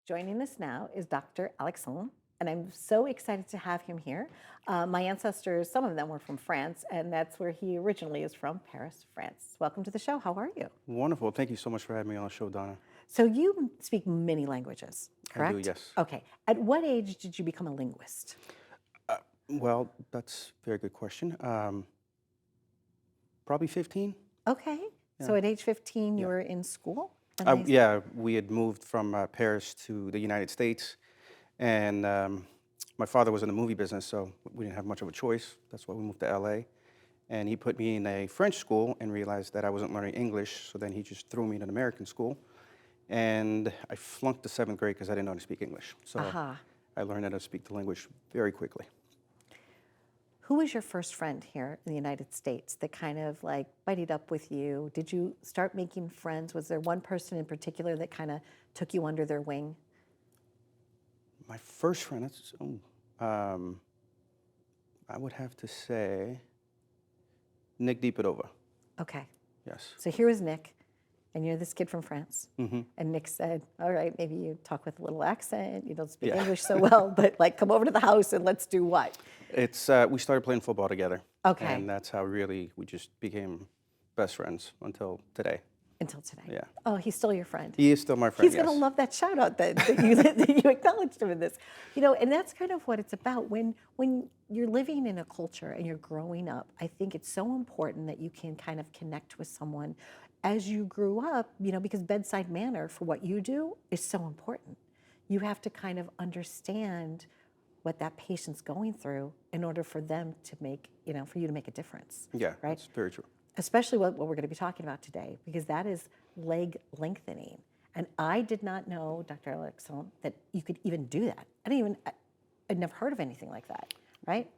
Joining us now is Dr. Alexandre, and I'm so excited to have him here. My ancestors, some of them were from France, and that's where he originally is from, Paris, France. Welcome to the show. How are you? Wonderful. Thank you so much for having me on the show, Donna. So you speak many languages, I do, correct? yes. Okay. At what age did you become a linguist? Well, that's a very good question. Probably 15. Okay. Yeah. So at age 15, you Yeah. were in school? And they- Yeah, we had moved from Paris to the United States, and my father was in the movie business, so we didn't have much of a choice. That's why we moved to LA. And he put me in a French school and realized that I wasn't learning English, so then he just threw me in an American school. And I flunked the seventh grade because I didn't know how to speak English. So Aha. I learned how to speak the language very quickly. Who was your first friend here in the United States that kind of like buddied up with you? Did you start making friends? Was there one person in particular that kind of took you under their wing? My first friend, I would have to say Nick DiPadova. Okay, Yes. so here was Nick, and you're this kid from France. Mm-hmm. And Nick said, all right, maybe you talk with a little accent, you don't speak Yeah. English so well, but like come over to the house and let's do what? We started playing football together. Okay. And that's how really we just became best friends until today. Until today. Yeah. Oh, he's still your friend. He is still my friend. He's going to yes. love that shout out that you acknowledged him in this. You know, and that's kind of what it's about. When you're living in a culture and you're growing up, I think it's so important that you can kind of connect with someone as you grew up, you know, because bedside manner for what you do is so important. You have to kind of understand what that patient's going through in order for them to make, you know, for you to make a difference. Yeah, right? that's very true. Especially what we're going to be talking about today, because that is leg lengthening. And I did not know, Dr. Alexandre, that you could even do that. I'd never heard of anything like that, right?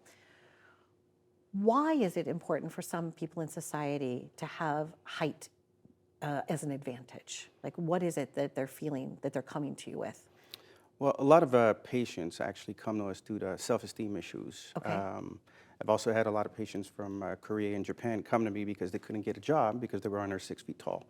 Why is it important for some people in society to have height as an advantage? Like, what is it that they're feeling, that they're coming to you with? Well, a lot of patients actually come to us due to self-esteem issues. Okay. I've also had a lot of patients from Korea and Japan come to me because they couldn't get a job because they were under 6 feet tall.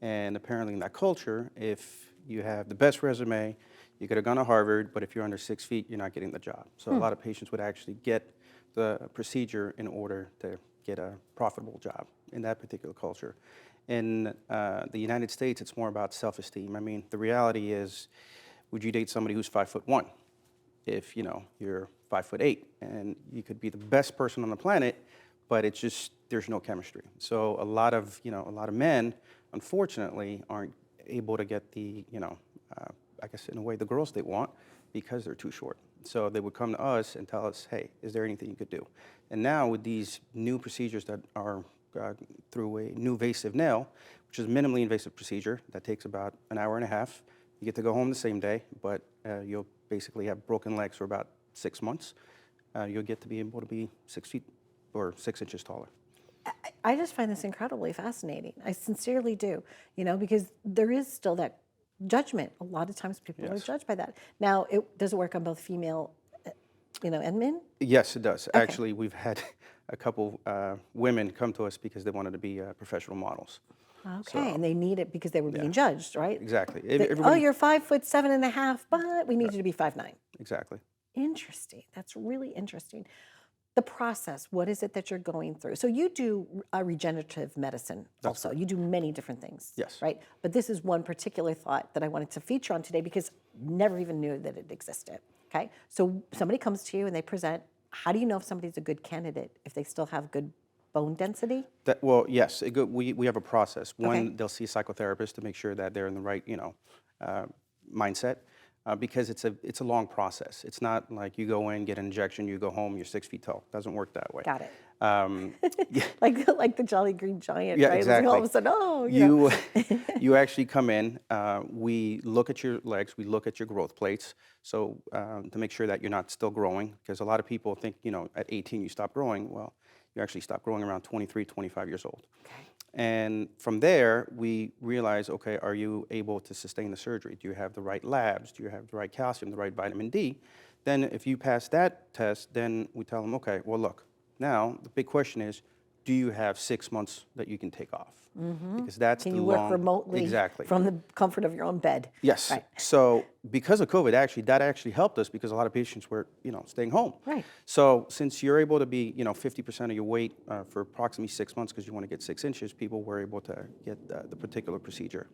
And apparently in that culture, if you have the best resume, you could have gone to Harvard, but if you're under 6 feet, you're not getting the job. So a lot of patients would actually get the procedure in order to get a profitable job in that particular culture. In the United States, it's more about self-esteem. I mean, the reality is, would you date somebody who's 5'1"? If you're 5'8", and you could be the best person on the planet, but it's just there's no chemistry. So a lot of men, unfortunately, aren't able to get the I guess in a way the girls they want because they're too short. So they would come to us and tell us, hey, is there anything you could do? And now with these new procedures that are through a new invasive nail, which is a minimally invasive procedure that takes about an hour and a half. You get to go home the same day, but you'll basically have broken legs for about 6 months. You'll get to be able to be 6 feet or 6 inches taller. I just find this incredibly fascinating. I sincerely do, you know, because there is still that judgment. A lot of times people are Yes. judged by that. Now, does it work on both female, and men? Yes, it does. Actually, we've had a couple women come to us because they wanted to be professional models. Okay, and they need it because they were being judged, right? Exactly. Oh, Everybody, you're 5'7.5", but we need you to be 5'9". exactly. Interesting. That's really interesting. The process, what is it that you're going through? So you do regenerative medicine also. You do many different things, Yes. right? But this is one particular thought that I wanted to feature on today because never even knew that it existed, okay? So somebody comes to you and they present. How do you know if somebody's a good candidate, if they still have good bone density? Well, yes, we have a process. One, Okay. they'll see a psychotherapist to make sure that they're in the right, mindset, because it's a long process. It's not like you go in, get an injection, you go home, you're 6 feet tall. It doesn't work that way. Got it. Yeah, Like the Jolly Green Giant, yeah, right? It's like exactly. all of a sudden, oh, you know. You actually come in. We look at your legs. We look at your growth plates. So to make sure that you're not still growing, because a lot of people think at 18 you stop growing. Well, you actually stop growing around 23, 25 years old. Okay. And from there, we realize, okay, are you able to sustain the surgery? Do you have the right labs? Do you have the right calcium, the right vitamin D? Then if you pass that test, then we tell them, okay, well, look, now the big question is, do you have 6 months that you can take off? because that's Can the you work long, remotely exactly. from the comfort of your own bed? Yes. Right. So because of COVID, actually, that actually helped us because a lot of patients were, staying home. Right. So since you're able to be, 50% of your weight for approximately 6 months because you want to get 6 inches, people were able to get the particular procedure.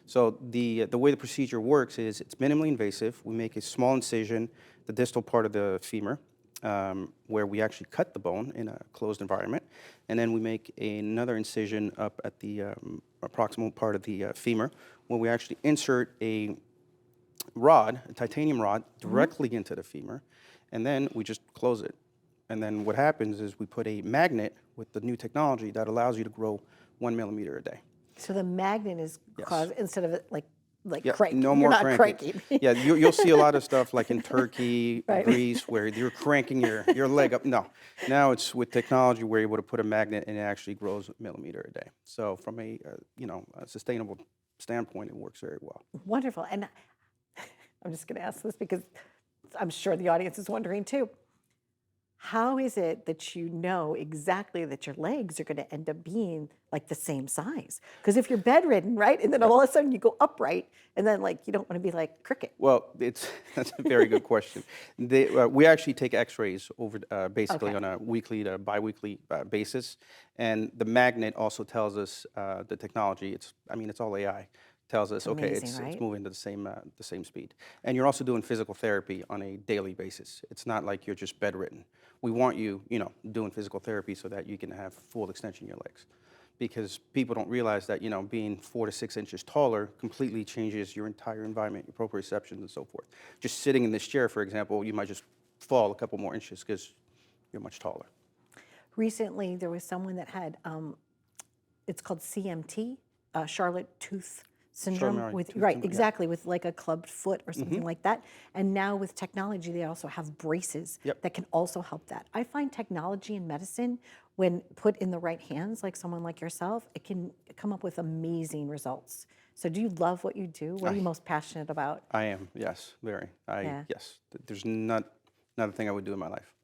So the way the procedure works is it's minimally invasive. We make a small incision, the distal part of the femur, where we actually cut the bone in a closed environment, and then we make another incision up at the proximal part of the femur, where we actually insert a rod, a titanium rod, directly into the femur, and then we just close it. And then what happens is we put a magnet with the new technology that allows you to grow 1 millimeter a day. So the magnet is caused, instead of it like Yeah, cranking. no You're more not cranking. cranking. Yeah, you'll see a lot of stuff like in Turkey, Right. Greece, where you're cranking your leg up. No, now it's with technology, we're able to put a magnet and it actually grows 1 millimeter a day. So from a a sustainable standpoint, it works very well. Wonderful. And I'm just going to ask this because I'm sure the audience is wondering too. How is it that you know exactly that your legs are going to end up being like the same size? Because if you're bedridden, right, and then all of a sudden you go upright, and then like you don't want to be like cricket. Well, that's a very good question. We actually take X-rays over basically Okay. on a weekly to biweekly basis, and the magnet also tells us the technology. It's all AI. Tells us okay, amazing, it's right? moving to the same speed, and you're also doing physical therapy on a daily basis. It's not like you're just bedridden. We want you, doing physical therapy so that you can have full extension in your legs, because people don't realize that being 4 to 6 inches taller completely changes your entire environment, your proprioceptions, and so forth. Just sitting in this chair, for example, you might just fall a couple more inches because you're much taller. Recently, there was someone that had, it's called CMT, Charlotte Tooth Syndrome, Charlotte with tooth right, syndrome, yeah. exactly, with like a clubbed foot or something like that. And now with technology, they also have braces Yep. that can also help that. I find technology in medicine, when put in the right hands, like someone like yourself, it can come up with amazing results. So do you love what you do? What are you most passionate about? I am, yes, very. Yeah. Yes, there's not another thing I would do in my life.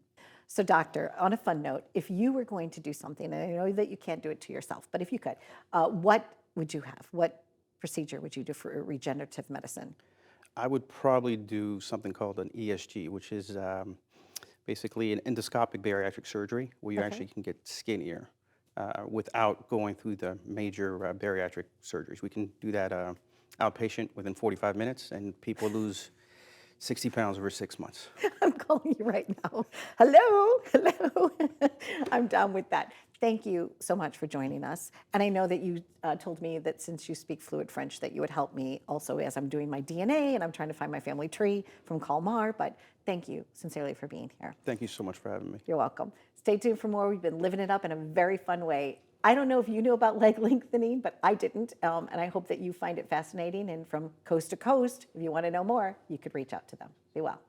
So doctor, on a fun note, if you were going to do something, and I know that you can't do it to yourself, but if you could, what would you have? What procedure would you do for regenerative medicine? I would probably do something called an ESG, which is basically an endoscopic bariatric surgery where you Okay. actually can get skinnier without going through the major bariatric surgeries. We can do that outpatient within 45 minutes, and people lose 60 pounds over 6 months. I'm calling you right now. Hello, hello. I'm down with that. Thank you so much for joining us. And I know that you told me that since you speak fluent French, that you would help me also as I'm doing my DNA and I'm trying to find my family tree from Kalmar. But thank you sincerely for being here. Thank you so much for having me. You're welcome. Stay tuned for more. We've been living it up in a very fun way. I don't know if you knew about leg lengthening, but I didn't. And I hope that you find it fascinating. And from coast to coast, if you want to know more, you could reach out to them. Be well.